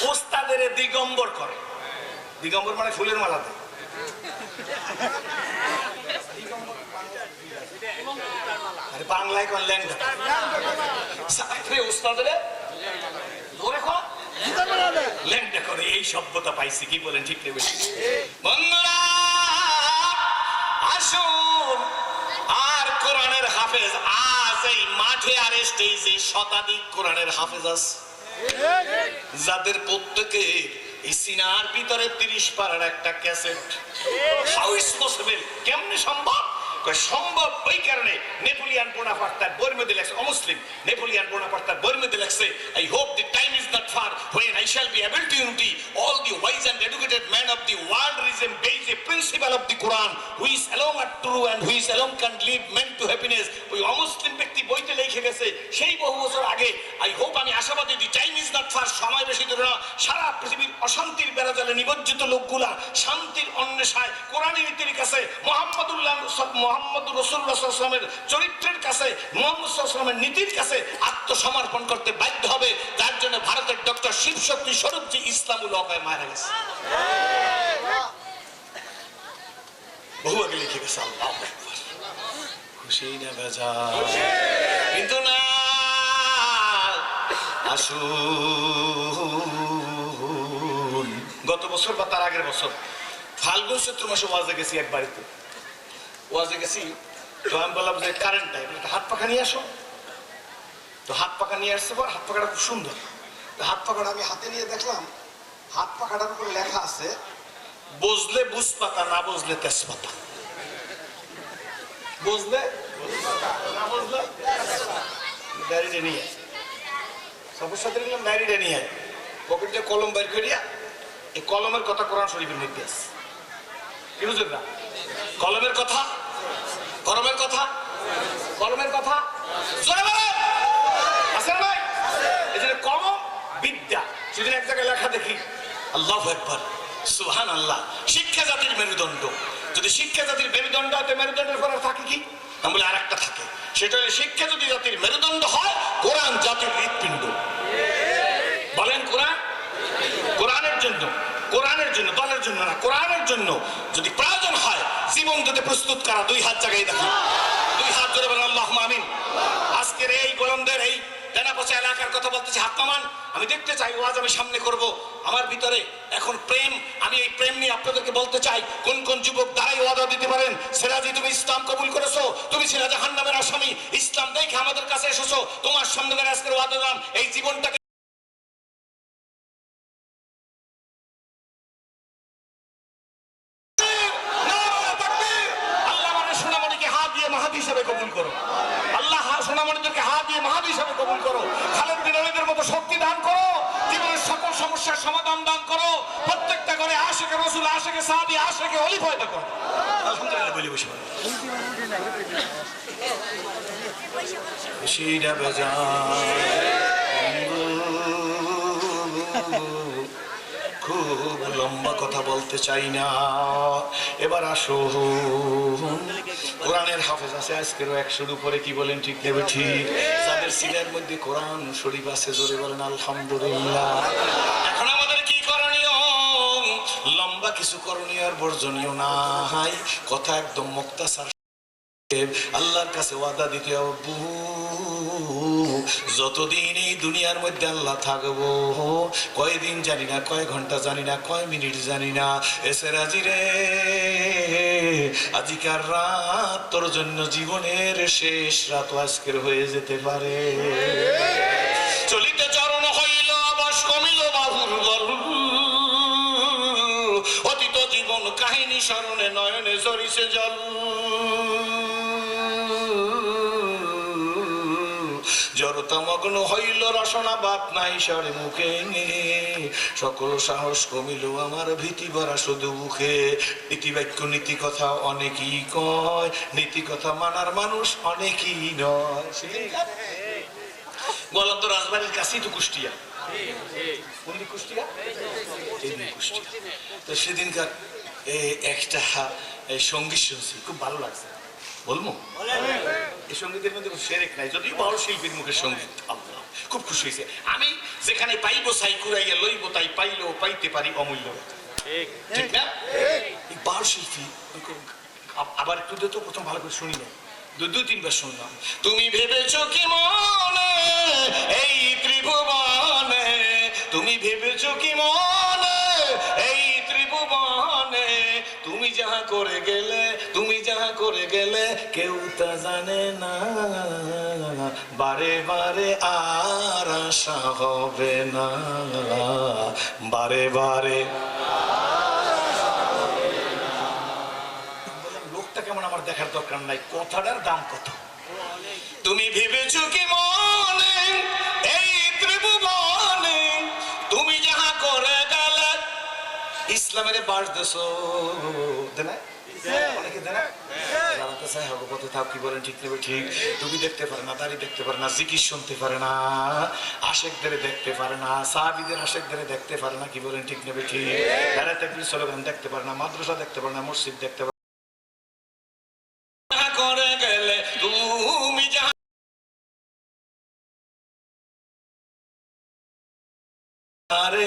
ওস্তাদের দিগম্বর করে দিগম্বর মানে ফুলের মালা দেয় আরে বাংলায় কোন ল্যাংটা ওস্তাদের ল্যাংটা করে এই সভ্যতা পাইছি কি বলেন ঠিক নেবে বন্ধুরা আসুন আর কোরআনের হাফেজ আজ এই মাঠে আর স্টেজে শতাধিক কোরআনের হাফেজ আছে যাদের প্রত্যেকে এই সিনার ভিতরে 30 পারার একটা ক্যাসেট হাউ ইজ পসিবল কেমনে সম্ভব সম্ভব ওই কারণে নেপোলিয়ান বোনাপার্ট তার বইয়ের মধ্যে লেখছে অমুসলিম নেপোলিয়ান বোনাপার্ট তার বইয়ের মধ্যে লেখছে I hope the time is not far when I shall be able to unity all the wise and educated men of the world reason based the principle of the Quran who is alone are true and who is alone can lead men to happiness ওই অমুসলিম ব্যক্তি বইতে লিখে গেছে সেই বহু বছর আগে আই হোপ আমি আশাবাদী the time is not far সময় বেশি দূরে না সারা পৃথিবীর অশান্তির বেড়াজালে নিমজ্জিত লোকগুলা শান্তির অন্বেষায় কোরআনের নীতির কাছে মোহাম্মদুর রাসূলুল্লাহ সাল্লাল্লাহু আলাইহি ওয়াসাল্লামের চরিত্রের কাছে মুহাম্মদ সাল্লাল্লাহু আলাইহি ওয়াসাল্লামের নীতির কাছে আত্মসমর্পণ করতে বাধ্য হবে যার জন্য ভারতের ডক্টর শিবশক্তি স্বরূপজি ইসলামুল হকায় মারা গেছে বহু আগে লিখে গেছে আল্লাহু আকবার খুশি না বেজার কিন্তু না আসুন গত বছর বা তার আগের বছর ফাল্গুন চৈত্র মাসে ওয়াজে গেছি এক বাড়িতে ওয়াজে গেছি তো আমি বললাম যে কারেন্ট টাইম হাত পাখা নিয়ে আসো তো হাত পাখা নিয়ে আসছে পর হাত পাখাটা খুব সুন্দর তো হাত পাখাটা আমি হাতে নিয়ে দেখলাম হাত পাখাটার উপর লেখা আছে বুঝলে বুঝ পাতা না বুঝলে তেজপাতা বুঝলে না বুঝলে ডায়েরিটা নিয়ে সবার সাথে নিলাম ডায়েরিটা নিয়ে পকেটে কলম বের করিয়া এই কলমের কথা কোরআন শরীফের মধ্যে আছে কি বুঝলেন না কলমের কথা কলমের কথা কলমের কথা জোরে বলেন আছে না এই যে কলম বিদ্যা সেদিন এক জায়গায় লেখা দেখি আল্লাহু আকবার সুবহানাল্লাহ শিক্ষা জাতির মেরুদণ্ড যদি শিক্ষা জাতির মেরুদণ্ড হয় তো মেরুদণ্ডের পর থাকে কি আমি বলি আরেকটা থাকে সেটা হলো শিক্ষা যদি জাতির মেরুদণ্ড হয় কোরআন জাতির হৃৎপিণ্ড বলেন কোরআন কোরআনের জন্য দলের জন্য না কোরআনের জন্য যদি প্রয়োজন হয় জীবন দিতে প্রস্তুত করা দুই হাত জায়গায় দেখো দুই হাত জোরে বলেন আল্লাহুম্মা আমিন আজকের এই গোলমদের এই তেনাপোচা এলাকার কথা বলতেছি হাত নামান আমি দেখতে চাই ওয়াজ আমি সামনে করব আমার ভিতরে এখন প্রেম আমি এই প্রেম নিয়ে আপনাদেরকে বলতে চাই কোন কোন যুবক দাঁড়াই ওয়াদা দিতে পারেন সিরাজি তুমি ইসলাম কবুল করেছো তুমি ছিলা জাহান্নামের আসামি ইসলাম দেখে আমাদের কাছে এসেছো তোমার সামনে আজকের ওয়াদা দিলাম এই জীবনটাকে হিসাবে কবুল করো আল্লাহ সোনামণিদেরকে হাত দিয়ে মাহাদি হিসাবে কবুল করো খালেদ বিন ওলীদের মতো শক্তি দান করো জীবনের সকল সমস্যার সমাধান দান করো প্রত্যেকটা করে আশিকে রাসূল আশিকে সাহাবী আশিকে ওলি পয়দা করো আলহামদুলিল্লাহ বলি বসে খুশিরা বাজার খুব লম্বা কথা বলতে চাই না এবার আসুন কোরআনের হাফেজ আছে আজকেরও 100-এর উপরে কি বলেন ঠিক নেবে ঠিক যাদের সিলের মধ্যে কোরআন শরীফ আছে জোরে বলেন আলহামদুলিল্লাহ এখন আমাদের কি করণীয় লম্বা কিছু করণীয় আর বর্জনীয় নাই কথা একদম মুক্তাসার আল্লাহর কাছে ওয়াদা দিতে হবে যতদিন এই দুনিয়ার মধ্যে আল্লাহ থাকবো কয়দিন জানি না কয় ঘন্টা জানি না কয় মিনিট জানি না এসে রাজি রে আজিকার রাত তোর জন্য জীবনের শেষ রাত আজকের হয়ে যেতে পারে চলিতে চরণ হইল আবাস কমিল বাহুর বল অতীত জীবন কাহিনী স্মরণে নয়নে ঝরিছে জল জড়তা মগ্ন হইল রসনা বাত নাই সরে মুখে, সকল সাহস কমিল আমার ভীতি ভরা শুধু মুখে। নীতিবাক্য নীতি কথা অনেকই কয়, নীতি কথা মানার মানুষ অনেকই নয়। বললাম তো রাজবাড়ির কাছেই তো কুষ্টিয়া, কুষ্টিয়া তো সেদিনকার একটা সঙ্গীত শুনছি, খুব ভালো লাগছে, বলবো? এই সঙ্গীতের মধ্যে সেরেক নাই, যদিও বড় শিল্পীর মুখের সঙ্গীত। খুব খুশি হয়েছে আমি, যেখানে পাইবো সাই কুড়াইয়া লইব তাই পাইলেও পাইতে পারি অমূল্য, ঠিক না? এই বাউল শিল্পী আবার একটু তো প্রথম ভালো করে শুনি না, দুই তিনবার শুনলাম। তুমি ভেবেছ কি মনে এই ত্রিভুবনে, তুমি ভেবেছ কি মনে এই ত্রিভুবনে, তুমি যাহা করে গেলে, তুমি যাহা করে গেলে কেউ তা জানে না, বারে বারে আর আশা হবে না, বারে বারে। লোকটা কেমন আমার দেখার দরকার নাই, কথাটার দাম কত। তুমি ভেবেছ কি মনে এই ত্রিভুবনে, তুমি যাহা করে গেলে, ইসলামের বাস দেশ দেনা অনেকে দেনা জানাতে চাই হবে কত থাক, কি বলেন ঠিক নেবে ঠিক? তুমি দেখতে পারে না, দাড়ি দেখতে পারে না, জিকির শুনতে পারে না, আশেকদের দেখতে পারে না, সাহাবীদের আশেকদের দেখতে পারে না, কি বলেন ঠিক নেবে ঠিক? যারা তাকবীর স্লোগান দেখতে পারে না, মাদ্রাসা দেখতে পারে না, মসজিদ দেখতে পারে করে গেলে, তুমি যাহা আরে